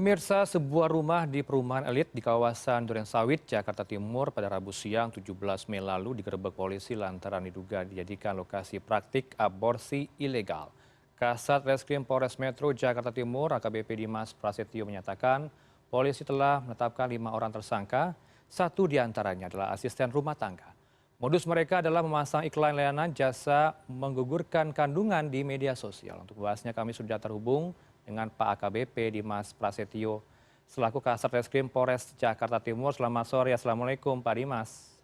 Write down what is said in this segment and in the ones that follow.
Pemirsa, sebuah rumah di perumahan elit di kawasan Durensawit, Jakarta Timur pada Rabu siang 17 Mei lalu digerebek polisi lantaran diduga dijadikan lokasi praktik aborsi ilegal. Kasat Reskrim Polres Metro Jakarta Timur AKBP Dimas Prasetyo menyatakan polisi telah menetapkan 5 orang tersangka, satu diantaranya adalah asisten rumah tangga. Modus mereka adalah memasang iklan layanan jasa menggugurkan kandungan di media sosial. Untuk bahasnya kami sudah terhubung dengan Pak AKBP Dimas Prasetyo selaku Kasat Reskrim Polres Jakarta Timur. Selamat sore, Assalamualaikum Pak Dimas.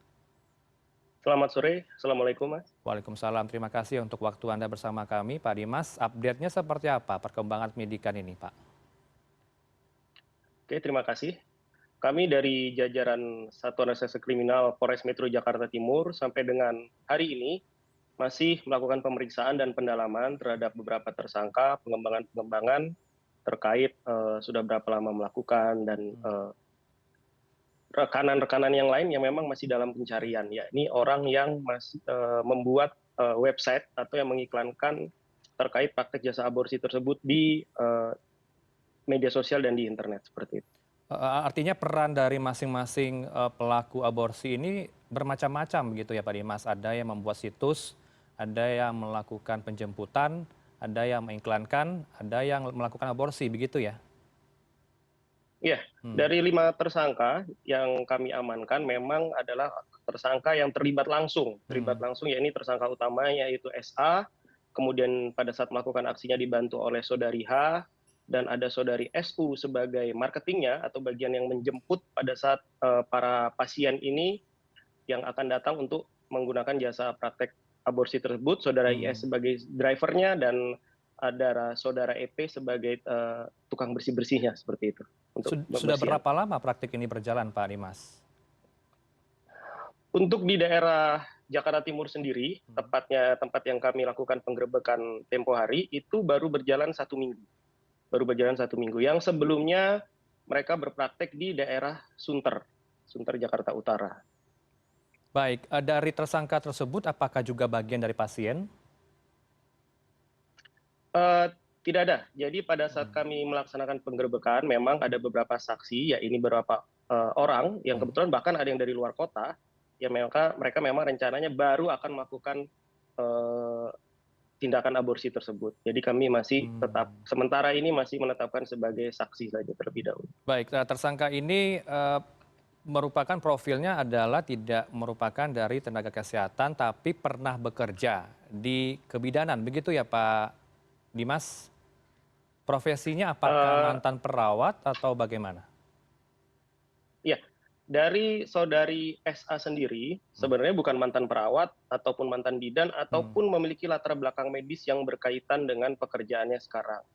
Selamat sore, Assalamualaikum Mas. Waalaikumsalam, terima kasih untuk waktu Anda bersama kami Pak Dimas. Update-nya seperti apa perkembangan penyidikan ini Pak? Oke, terima kasih. Kami dari jajaran Satuan Reserse Kriminal Polres Metro Jakarta Timur sampai dengan hari ini masih melakukan pemeriksaan dan pendalaman terhadap beberapa tersangka, pengembangan-pengembangan terkait sudah berapa lama melakukan dan rekanan-rekanan yang lain yang memang masih dalam pencarian. Ya, ini orang yang masih membuat website atau yang mengiklankan terkait praktek jasa aborsi tersebut di media sosial dan di internet seperti itu. Artinya peran dari masing-masing pelaku aborsi ini bermacam-macam begitu ya Pak Dimas. Ada yang membuat situs, ada yang melakukan penjemputan, ada yang mengiklankan, ada yang melakukan aborsi begitu ya? Iya, dari 5 tersangka yang kami amankan memang adalah tersangka yang terlibat langsung ya ini tersangka utamanya yaitu SA, kemudian pada saat melakukan aksinya dibantu oleh saudari H, dan ada saudari SU sebagai marketingnya atau bagian yang menjemput pada saat para pasien ini yang akan datang untuk menggunakan jasa praktek aborsi tersebut, saudara IS sebagai drivernya dan ada saudara EP sebagai tukang bersih-bersihnya seperti itu. Untuk Sudah pembersihan. berapa lama praktik ini berjalan Pak Dimas? Untuk di daerah Jakarta Timur sendiri, tepatnya tempat yang kami lakukan penggerebekan tempo hari, itu baru berjalan 1 minggu. Baru berjalan 1 minggu. Yang sebelumnya mereka berpraktek di daerah Sunter, Sunter Jakarta Utara. Baik, dari tersangka tersebut apakah juga bagian dari pasien? Eh, Tidak ada. Jadi pada saat kami melaksanakan penggerebekan, memang ada beberapa saksi, ya ini beberapa orang yang kebetulan bahkan ada yang dari luar kota, ya mereka memang rencananya baru akan melakukan eh, tindakan aborsi tersebut. Jadi kami masih tetap sementara ini masih menetapkan sebagai saksi saja terlebih dahulu. Baik, tersangka ini merupakan profilnya adalah tidak merupakan dari tenaga kesehatan tapi pernah bekerja di kebidanan, begitu ya Pak Dimas? Profesinya apakah Eh, mantan perawat atau bagaimana? Ya, dari saudari SA sendiri sebenarnya bukan mantan perawat ataupun mantan bidan ataupun memiliki latar belakang medis yang berkaitan dengan pekerjaannya sekarang.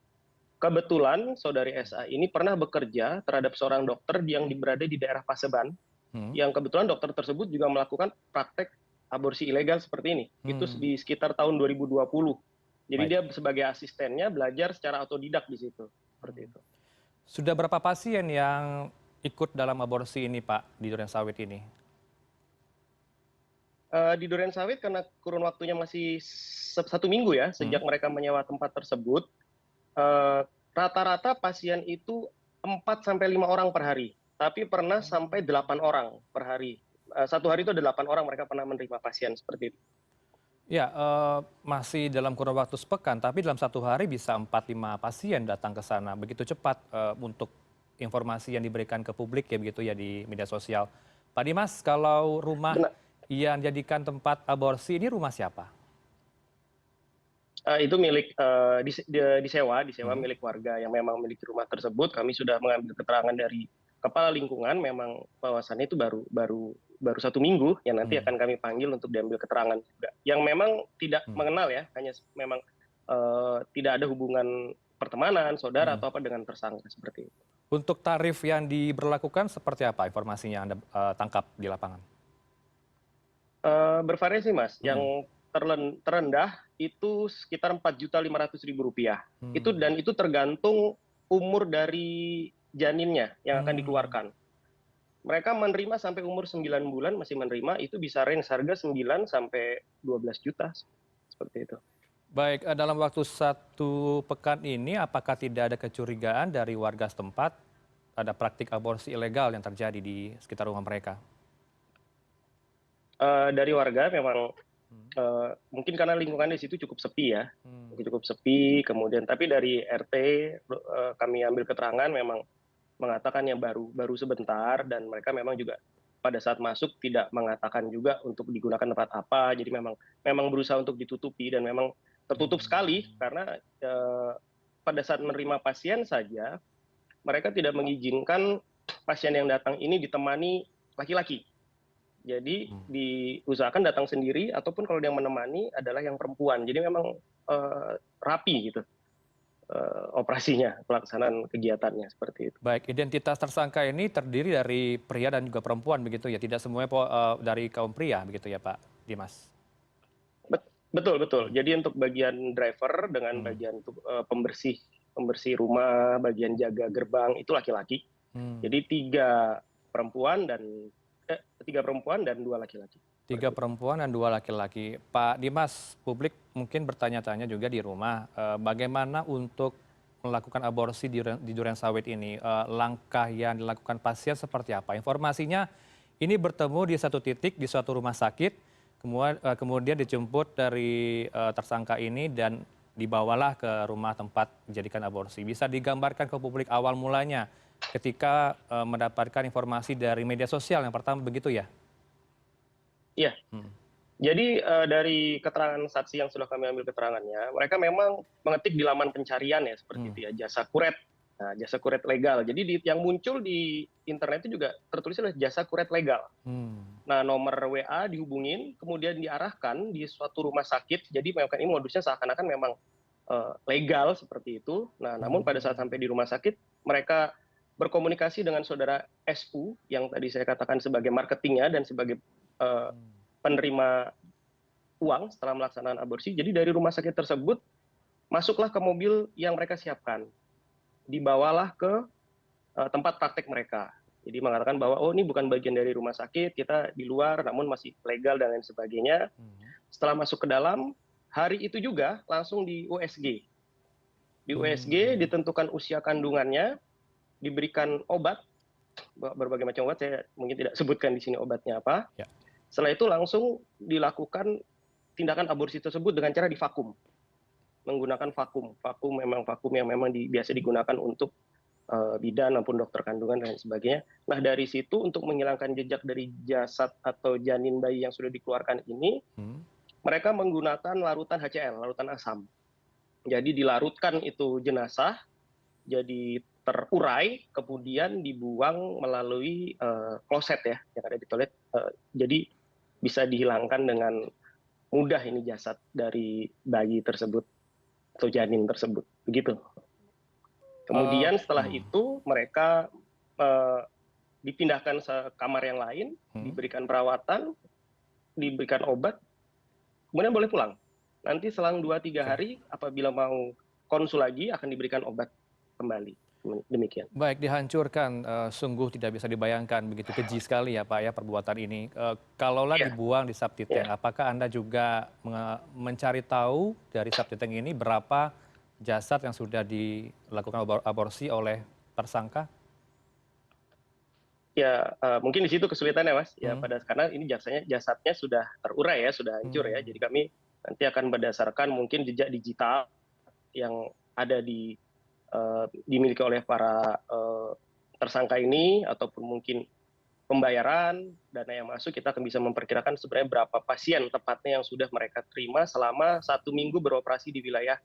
Kebetulan saudari SA ini pernah bekerja terhadap seorang dokter yang berada di daerah Paseban, Hmm. yang kebetulan dokter tersebut juga melakukan praktek aborsi ilegal seperti ini. Itu di sekitar tahun 2020. Jadi Baik. dia sebagai asistennya belajar secara otodidak di situ. Seperti itu. Sudah berapa pasien yang ikut dalam aborsi ini Pak di Durensawit ini? Di Durensawit karena kurun waktunya masih 1 minggu ya, sejak mereka menyewa tempat tersebut, rata-rata pasien itu 4 sampai 5 orang per hari, tapi pernah sampai 8 orang per hari. 1 hari itu ada 8 orang mereka pernah menerima pasien seperti itu. Ya, masih dalam kurun waktu sepekan, tapi dalam 1 hari bisa 4-5 pasien datang ke sana. Begitu cepat untuk informasi yang diberikan ke publik ya begitu ya di media sosial. Pak Dimas, kalau rumah Benar. yang dijadikan tempat aborsi ini rumah siapa? Itu milik disewa milik warga yang memang memiliki rumah tersebut. Kami sudah mengambil keterangan dari kepala lingkungan, memang bahwasannya itu baru 1 minggu, yang nanti akan kami panggil untuk diambil keterangan juga. Yang memang tidak mengenal ya, hanya memang tidak ada hubungan pertemanan, saudara atau apa dengan tersangka seperti itu. Untuk tarif yang diberlakukan seperti apa informasinya Anda tangkap di lapangan? Bervariasi Mas, yang terendah itu sekitar 4.500.000 rupiah. Itu tergantung umur dari janinnya yang akan dikeluarkan. Mereka menerima sampai umur 9 bulan masih menerima, itu bisa range harga 9 sampai 12 juta seperti itu. Baik, dalam waktu 1 pekan ini apakah tidak ada kecurigaan dari warga setempat ada praktik aborsi ilegal yang terjadi di sekitar rumah mereka? Dari warga memang Hmm. mungkin karena lingkungan di situ cukup sepi ya, Hmm. cukup sepi. Kemudian tapi dari RT kami ambil keterangan memang mengatakan yang baru sebentar dan mereka memang juga pada saat masuk tidak mengatakan juga untuk digunakan tempat apa. Jadi memang berusaha untuk ditutupi dan memang tertutup sekali karena pada saat menerima pasien saja mereka tidak mengizinkan pasien yang datang ini ditemani laki-laki. Jadi diusahakan datang sendiri ataupun kalau yang menemani adalah yang perempuan. Jadi memang rapi gitu operasinya, pelaksanaan kegiatannya seperti itu. Baik, identitas tersangka ini terdiri dari pria dan juga perempuan begitu ya? Tidak semuanya dari kaum pria begitu ya Pak Dimas? Betul, betul. Hmm. Jadi untuk bagian driver dengan Hmm. bagian pembersih rumah, bagian jaga gerbang itu laki-laki. Hmm. Jadi tiga perempuan dan dua laki-laki. 3 perempuan dan 2 laki-laki. Pak Dimas, publik mungkin bertanya-tanya juga di rumah, bagaimana untuk melakukan aborsi di Durensawit ini? Langkah yang dilakukan pasien seperti apa? Informasinya ini bertemu di satu titik di suatu rumah sakit, kemudian dijemput dari tersangka ini dan dibawalah ke rumah tempat menjadikan aborsi. Bisa digambarkan ke publik awal mulanya ketika mendapatkan informasi dari media sosial yang pertama begitu ya? Iya. Hmm. Jadi dari keterangan saksi yang sudah kami ambil keterangannya, mereka memang mengetik di laman pencarian ya seperti Hmm. itu ya, jasa kuret. Nah, jasa kuret legal. Jadi yang muncul di internet itu juga tertulis adalah jasa kuret legal. Hmm. Nah, nomor WA dihubungin, kemudian diarahkan di suatu rumah sakit. Jadi memang ini modusnya seakan-akan memang legal seperti itu. Nah, namun pada saat sampai di rumah sakit, mereka berkomunikasi dengan saudara SU yang tadi saya katakan sebagai marketingnya dan sebagai penerima uang setelah melaksanakan aborsi. Jadi dari rumah sakit tersebut masuklah ke mobil yang mereka siapkan, dibawalah ke tempat praktek mereka. Jadi mengatakan bahwa oh ini bukan bagian dari rumah sakit, kita di luar namun masih legal dan lain sebagainya. Setelah masuk ke dalam, hari itu juga langsung di USG. Di USG ditentukan usia kandungannya, diberikan obat, berbagai macam obat, saya mungkin tidak sebutkan di sini obatnya apa. Ya. Setelah itu langsung dilakukan tindakan aborsi tersebut dengan cara divakum, menggunakan vakum. Vakum memang vakum yang memang biasa digunakan untuk bidan maupun dokter kandungan dan sebagainya. Nah dari situ untuk menghilangkan jejak dari jasad atau janin bayi yang sudah dikeluarkan ini, mereka menggunakan larutan HCl, larutan asam. Jadi dilarutkan itu jenazah, jadi terurai, kemudian dibuang melalui kloset ya, yang ada di toilet. Jadi bisa dihilangkan dengan mudah ini jasad dari bayi tersebut atau janin tersebut, begitu. Kemudian setelah itu mereka dipindahkan ke kamar yang lain, diberikan perawatan, diberikan obat, kemudian boleh pulang. Nanti selang 2-3 hari apabila mau konsul lagi akan diberikan obat kembali. Demikian. Baik, dihancurkan, sungguh tidak bisa dibayangkan, begitu keji sekali ya Pak ya perbuatan ini. Kalaulah dibuang di Sabtiteng, apakah Anda juga mencari tahu dari Sabtiteng ini berapa jasad yang sudah dilakukan aborsi oleh tersangka? Ya, mungkin di situ kesulitannya Mas. Ya, karena ini jasadnya sudah terurai ya, sudah hancur ya. Jadi kami nanti akan berdasarkan mungkin jejak digital yang ada dimiliki oleh para tersangka ini ataupun mungkin pembayaran dana yang masuk, kita akan bisa memperkirakan sebenarnya berapa pasien tepatnya yang sudah mereka terima selama 1 minggu beroperasi di wilayah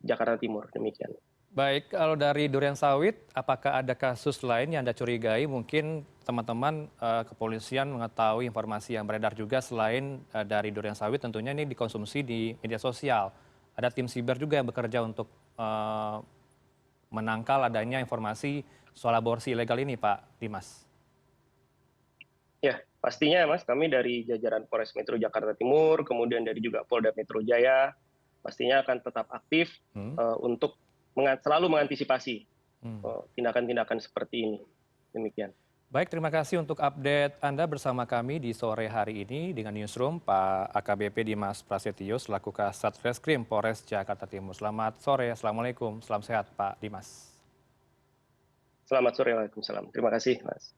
Jakarta Timur. Demikian. Baik, kalau dari Durensawit, apakah ada kasus lain yang Anda curigai? Mungkin teman-teman kepolisian mengetahui informasi yang beredar juga selain dari Durensawit, tentunya ini dikonsumsi di media sosial. Ada tim siber juga yang bekerja untuk menangkal adanya informasi soal aborsi ilegal ini, Pak Dimas. Ya, pastinya Mas, kami dari jajaran Polres Metro Jakarta Timur, kemudian dari juga Polda Metro Jaya, pastinya akan tetap aktif untuk selalu mengantisipasi tindakan-tindakan seperti ini. Demikian. Baik, terima kasih untuk update Anda bersama kami di sore hari ini dengan Newsroom, Pak AKBP Dimas Prasetyo selaku Kasat Reskrim Polres Jakarta Timur. Selamat sore, Assalamualaikum, salam sehat Pak Dimas. Selamat sore, Waalaikumsalam. Terima kasih, Mas.